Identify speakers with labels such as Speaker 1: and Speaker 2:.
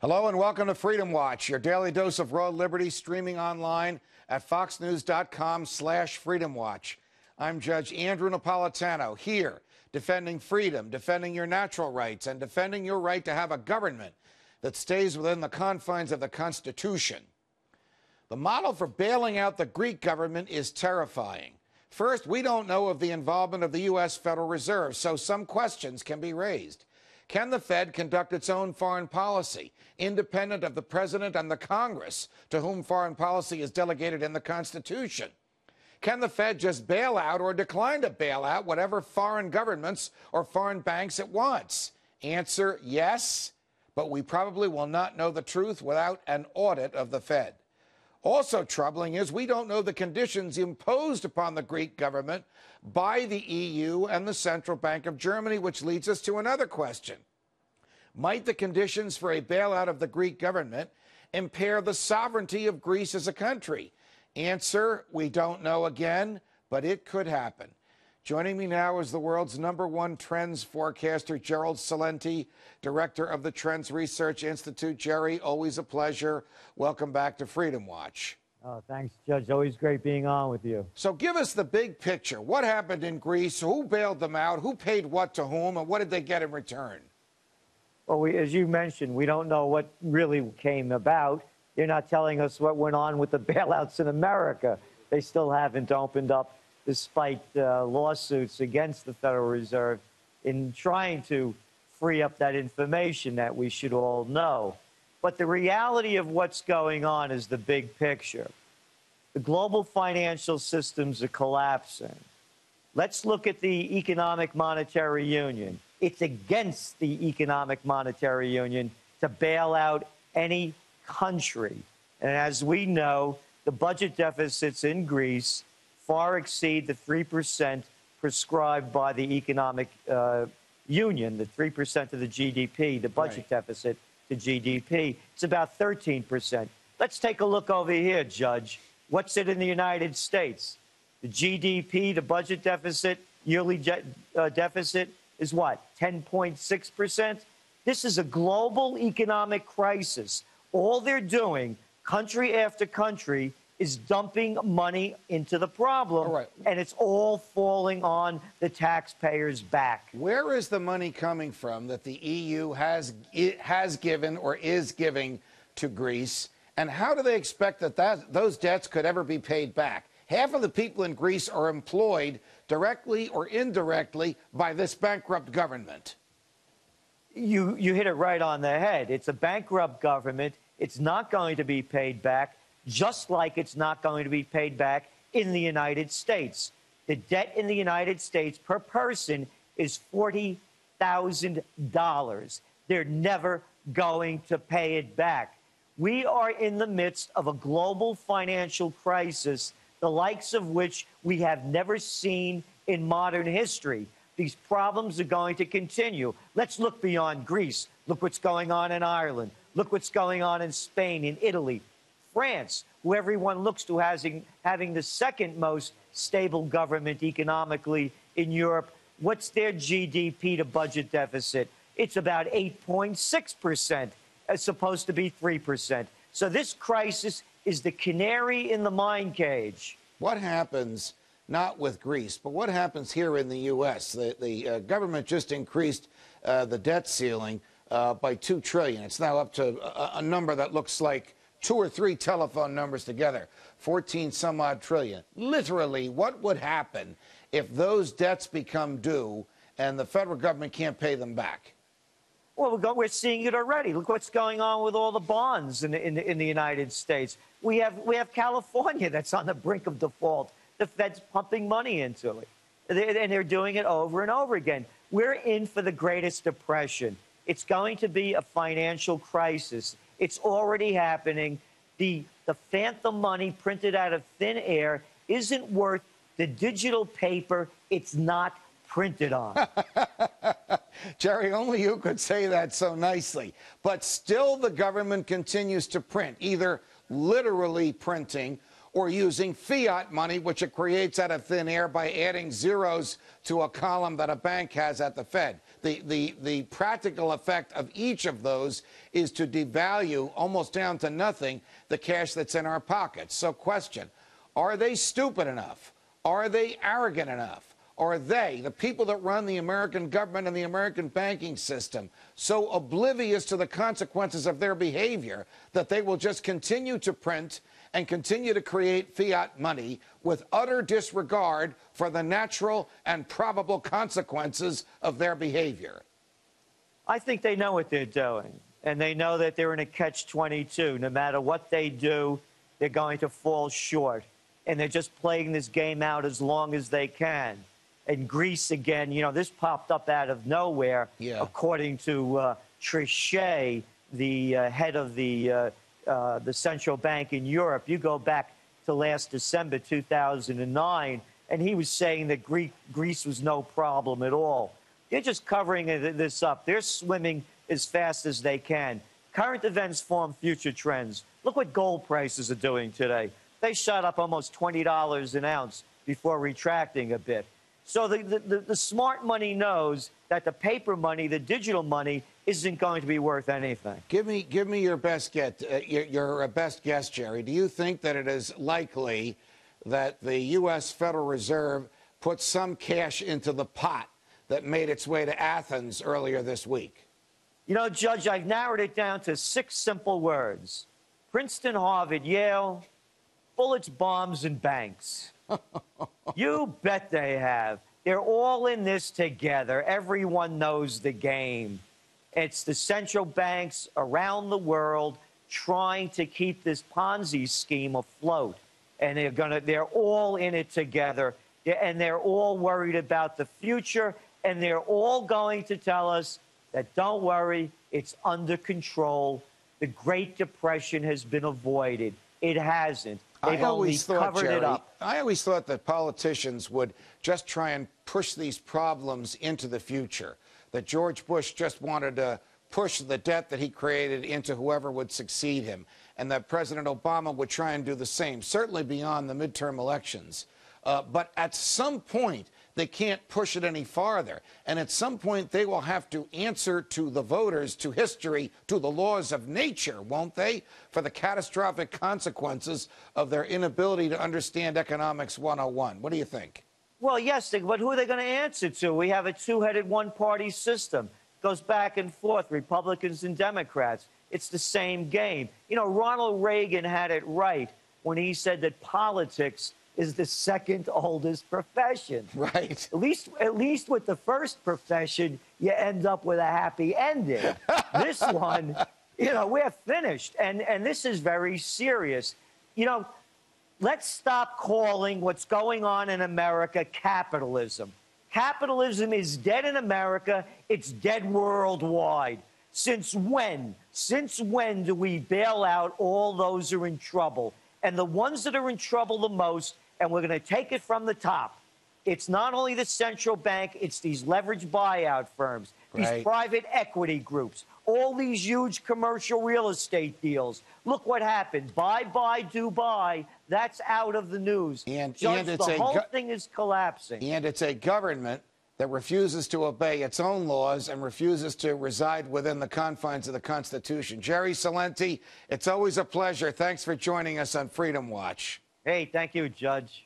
Speaker 1: Hello and welcome to Freedom Watch, your daily dose of raw liberty, streaming online at foxnews.com/freedomwatch. I'm Judge Andrew Napolitano, here defending freedom, defending your natural rights, and defending your right to have a government that stays within the confines of the Constitution. The model for bailing out the Greek government is terrifying. First, we don't know of the involvement of the U.S. Federal Reserve, so some questions can be raised. Can the Fed conduct its own foreign policy, independent of the president and the Congress, to whom foreign policy is delegated in the Constitution? Can the Fed just bail out or decline to bail out whatever foreign governments or foreign banks it wants? Answer, yes, but we probably will not know the truth without an audit of the Fed. Also troubling is we don't know the conditions imposed upon the Greek government by the EU and the Central Bank of Germany, which leads us to another question. Might the conditions for a bailout of the Greek government impair the sovereignty of Greece as a country? Answer, we don't know again, but it could happen. Joining me now is the world's #1 trends forecaster, Gerald Celente, director of the Trends Research Institute. Jerry, always a pleasure. Welcome back to Freedom Watch.
Speaker 2: Oh, thanks, Judge. Always great being on with you.
Speaker 1: So give us the big picture. What happened in Greece? Who bailed them out? Who paid what to whom? And what did they get in return?
Speaker 2: Well, as you mentioned, we don't know what really came about. You're not telling us what went on with the bailouts in America. They still haven't opened up, despite lawsuits against the Federal Reserve in trying to free up that information that we should all know. But the reality of what's going on is the big picture. The global financial systems are collapsing. Let's look at the Economic Monetary Union. It's against the Economic Monetary Union to bail out any country. And as we know, the budget deficits in Greece far exceed the 3% prescribed by the Economic Union, the 3% of the GDP, the budget deficit to GDP. It's about 13%. Let's take a look over here, Judge. What's it in the United States? The GDP, the budget deficit, yearly deficit is what, 10.6%? This is a global economic crisis. All they're doing, country after country, is dumping money into the problem, and it's all falling on the taxpayers' back.
Speaker 1: Where is the money coming from that the EU has given or is giving to Greece, and how do they expect that those debts could ever be paid back? Half of the people in Greece are employed directly or indirectly by this bankrupt government.
Speaker 2: You hit it right on the head. It's a bankrupt government. It's not going to be paid back, just like it's not going to be paid back in the United States. The debt in the United States per person is $40,000. They're never going to pay it back. We are in the midst of a global financial crisis, the likes of which we have never seen in modern history. These problems are going to continue. Let's look beyond Greece. Look what's going on in Ireland. Look what's going on in Spain, in Italy, France, who everyone looks to having the second most stable government economically in Europe. What's their GDP to budget deficit? It's about 8.6%, as supposed to be 3%. So this crisis is the canary in the mine cage.
Speaker 1: What happens, not with Greece, but what happens here in the U.S.? The government just increased the debt ceiling by $2 trillion. It's now up to a number that looks like 2 or 3 telephone numbers together, 14 some odd trillion. Literally, what would happen if those debts become due and the federal government can't pay them back?
Speaker 2: Well, we're seeing it already. Look what's going on with all the bonds in the United States. We have California that's on the brink of default. The Fed's pumping money into it, and they're doing it over and over again. We're in for the greatest depression. It's going to be a financial crisis. It's already happening. The phantom money printed out of thin air isn't worth the digital paper it's not printed on.
Speaker 1: Jerry, only you could say that so nicely. But still the government continues to print, either literally printing or using fiat money, which it creates out of thin air by adding zeros to a column that a bank has at the Fed. The practical effect of each of those is to devalue almost down to nothing the cash that's in our pockets. So question, are they stupid enough? Are they arrogant enough? Are they, the people that run the American government and the American banking system, so oblivious to the consequences of their behavior that they will just continue to print and continue to create fiat money with utter disregard for the natural and probable consequences of their behavior?
Speaker 2: I think they know what they're doing, and they know that they're in a catch-22. No matter what they do, they're going to fall short, and they're just playing this game out as long as they can. And Greece, again, you know, this popped up out of nowhere, according to Trichet, the head of the central bank in Europe. You go back to last December 2009, and he was saying that Greece was no problem at all. They're just covering this up. They're swimming as fast as they can. Current events form future trends. Look what gold prices are doing today. They shot up almost $20 an ounce before retracting a bit. So the smart money knows that the paper money, the digital money, isn't going to be worth anything.
Speaker 1: Give me your best guess, your best guess, Jerry. Do you think that it is likely that the U.S. Federal Reserve put some cash into the pot that made its way to Athens earlier this week?
Speaker 2: You know, Judge, I've narrowed it down to 6 simple words: Princeton, Harvard, Yale, bullets, bombs, and banks. You bet they have. They're all in this together. Everyone knows the game. It's the central banks around the world trying to keep this Ponzi scheme afloat. And they're all in it together. And they're all worried about the future. And they're all going to tell us that, don't worry, it's under control. The Great Depression has been avoided. It hasn't. They've only covered it up.
Speaker 1: I always thought that politicians would just try and push these problems into the future, that George Bush just wanted to push the debt that he created into whoever would succeed him, and that President Obama would try and do the same, certainly beyond the midterm elections. But at some point, they can't push it any farther. And at some point, they will have to answer to the voters, to history, to the laws of nature, won't they, for the catastrophic consequences of their inability to understand Economics 101. What do you think?
Speaker 2: Well, yes, but who are they going to answer to? We have a two-headed one-party system. It goes back and forth, Republicans and Democrats. It's the same game. You know, Ronald Reagan had it right when he said that politics is the second oldest profession.
Speaker 1: Right.
Speaker 2: At least with the first profession, you end up with a happy ending. This one, you know, we're finished. And this is very serious. You know, let's stop calling what's going on in America capitalism. Capitalism is dead in America. It's dead worldwide. Since when? Since when do we bail out all those who are in trouble? And the ones that are in trouble the most, and we're going to take it from the top. It's not only the central bank, it's these leveraged buyout firms, these private equity groups, all these huge commercial real estate deals. Look what happened. Bye-bye Dubai. That's out of the news.
Speaker 1: And
Speaker 2: the whole thing is collapsing.
Speaker 1: And it's a government that refuses to obey its own laws and refuses to reside within the confines of the Constitution. Jerry Celente, it's always a pleasure. Thanks for joining us on Freedom Watch.
Speaker 2: Hey, thank you, Judge.